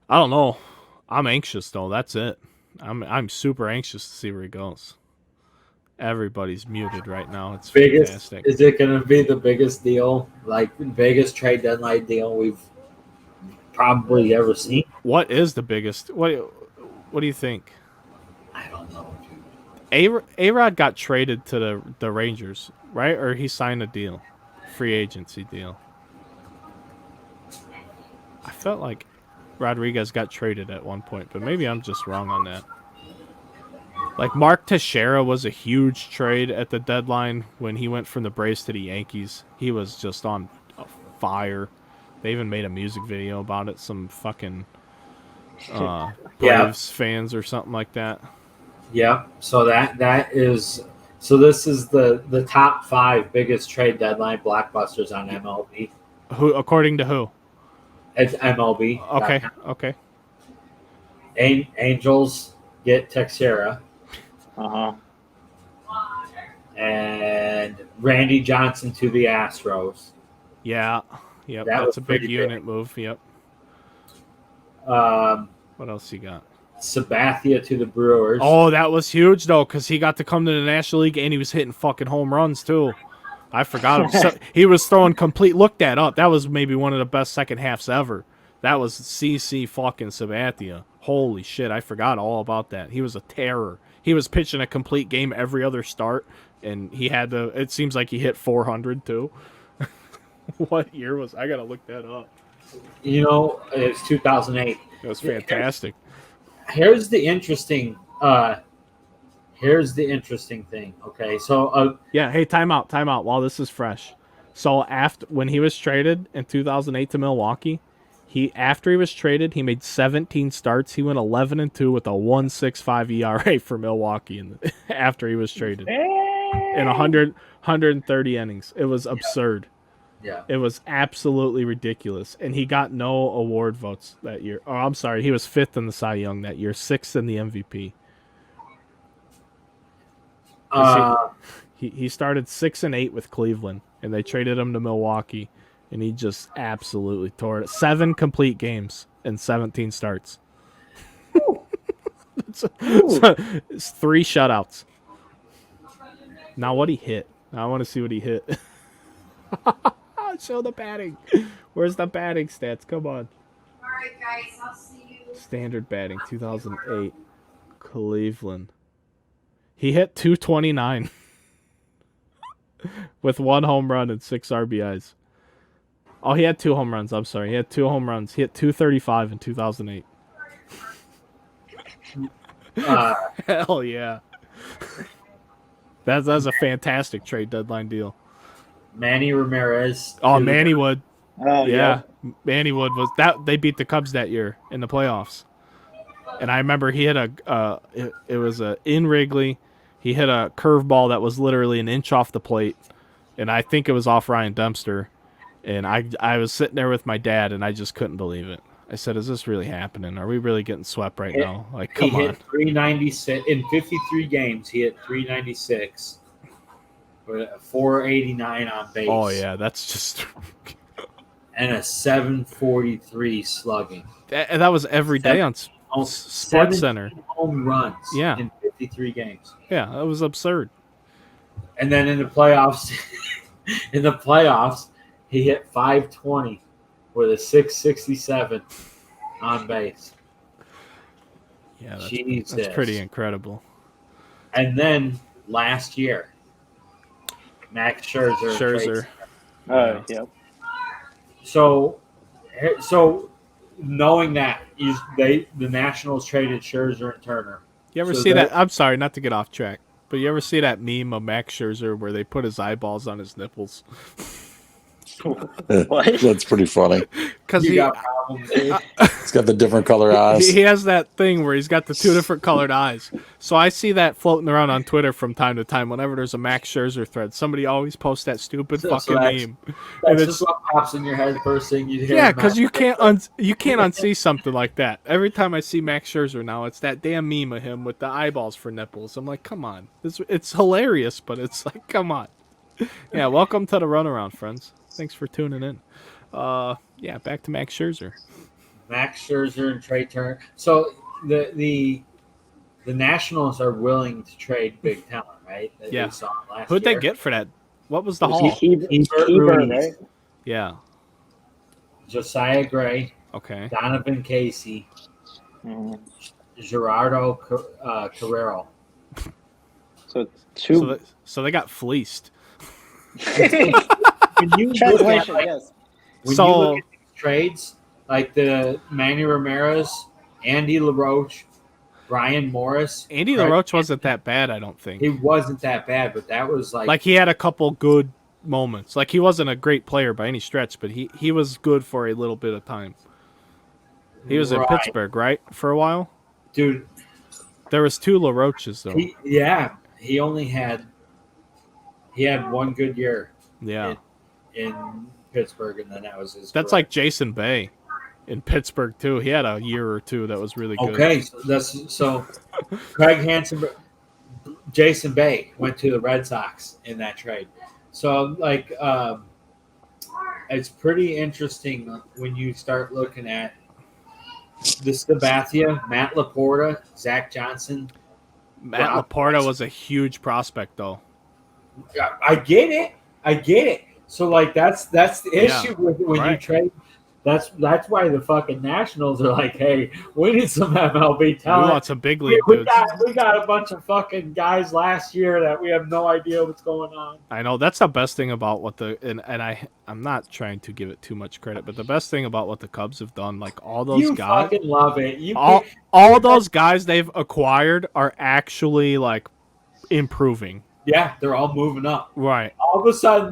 I don't know. I'm anxious though. That's it. I'm super anxious to see where he goes. Everybody's muted right now. It's Biggest fantastic. is it going to be the biggest deal, like biggest trade deadline deal we've probably ever seen? What is the biggest? What do you think? I don't know. A Rod got traded to the Rangers, right? Or he signed a deal, free agency deal. I felt like Rodriguez got traded at one point, but maybe I'm just wrong on that. Like Mark Teixeira was a huge trade at the deadline when he went from the Braves to the Yankees. He was just on fire. They even made a music video about it. Some fucking Yeah, Braves fans or something like that. yeah. So that is so. This is the top five biggest trade deadline blockbusters on MLB. Who, according to who? It's Okay, MLB.com. okay. Angels get Texera Uh-huh. and Randy Johnson to the Astros. Yeah, yep. That That's was a big pretty unit move. Yep. Um, What else you got? Sabathia to the Brewers. Oh, that was huge though, because he got to come to the National League and he was hitting fucking home runs too. I forgot him. So, he was throwing complete. Look that up. That was maybe one of the best second halves ever. That was CC fucking Sabathia. Holy shit! I forgot all about that. He was a terror. He was pitching a complete game every other start, and he had to. It seems like he hit 400 too. What year was? I gotta look that up. You know, it's 2008. It was fantastic. Here's the interesting. Here's the interesting thing. Okay, so Yeah. Hey, time out. While this is fresh. So after when he was traded in 2008 to Milwaukee, after he was traded, he made 17 starts. He went 11-2 with a 1.65 ERA for Milwaukee after he was traded in 130 innings. It was absurd. yeah, It was absolutely ridiculous. And he got no award votes that year. Oh, I'm sorry. He was 5th in the Cy Young that year, 6th in the MVP. He started 6-8 with Cleveland, and they traded him to Milwaukee, and he just absolutely tore it. 7 complete games and 17 starts. It's 3 shutouts. Now what he hit? Now I want to see what he hit. Show the batting. Where's the batting stats? Come on. All right, guys, I'll see you. Standard batting, 2008, Cleveland. He hit 229 with 1 home run and 6 RBIs. Oh, he had 2 home runs. I'm sorry. He had 2 home runs. He hit 235 in 2008. Hell yeah. That's a fantastic trade deadline deal. Manny Ramirez. Oh, Manny Wood. Oh, Yeah. Manny Wood was that they beat the Cubs that year in the playoffs. And I remember he hit it was in Wrigley. He hit a curveball that was literally an inch off the plate, and I think it was off Ryan Dempster. And I was sitting there with my dad, and I just couldn't believe it. I said, "Is this really happening? Are we really getting swept right now? Like, come He on!" hit 396 in 53 games. He hit 396 with a 489 on base. Oh yeah, that's just and a 743 slugging. that was every day on Sports Center. Home runs. Yeah. In 53 games. Yeah, that was absurd. And then in the playoffs, he hit 520 with a 667 on base. Yeah, Jesus. that's pretty incredible. And then last year, Max Scherzer. Yep. So knowing that the Nationals traded Scherzer and Turner. You ever see that? I'm sorry, not to get off track, but you ever see that meme of Max Scherzer where they put his eyeballs on his nipples? What? That's pretty funny. Because You got problems, dude. It's got the different color eyes. he has that thing where he's got the 2 different colored eyes. So I see that floating around on Twitter from time to time. Whenever there's a Max Scherzer thread, somebody always posts that stupid fucking meme. That's just what pops in your head first thing you hear. Yeah, because you can't unsee something like that. Every time I see Max Scherzer now, it's that damn meme of him with the eyeballs for nipples. I'm like, come on, it's hilarious, but it's like, come on. Yeah, welcome to the runaround, friends. Thanks for tuning in. Yeah, back to Max Scherzer. Max Scherzer and Trey Turner. So the Nationals are willing to trade big talent, right? That Yeah. we saw last Who'd year. they get for that? What was the haul? Hebert Hebert, Ruiz, right? Yeah. Josiah Gray, Okay. Donovan Casey, Mhm. Gerardo Carrero. So two. So they got fleeced. When you look at, Translation, like, yes. when So- you look at these trades, like the Manny Ramirez, Andy LaRoche, Brian Morris, Andy Craig LaRoche wasn't Hansen, that bad, I don't think. he wasn't that bad, but that was like Like he had a couple good moments. Like he wasn't a great player by any stretch, but he was good for a little bit of time. He was in right. Pittsburgh, right, for a while. Dude, There was 2 LaRoches though. he only had one good year Yeah, in Pittsburgh, and then that was his. that's career. like Jason Bay in Pittsburgh too. He had a year or 2 that was really good. Okay, so Craig Hansen, Jason Bay went to the Red Sox in that trade. So like, it's pretty interesting when you start looking at the Sabathia, Matt Laporta, Zach Johnson. Matt Rob Laporta Bryson. was a huge prospect though. I get it. So like that's the Yeah, issue with when you right. trade. That's why the fucking Nationals are like, hey, we need some MLB We talent. want some big league We dudes. got a bunch of fucking guys last year that we have no idea what's going on. I know that's the best thing about what I'm not trying to give it too much credit, but the best thing about what the Cubs have done, like all those You guys, fucking love it. all those guys they've acquired are actually like improving. Yeah, they're all moving up. Right. All of a sudden,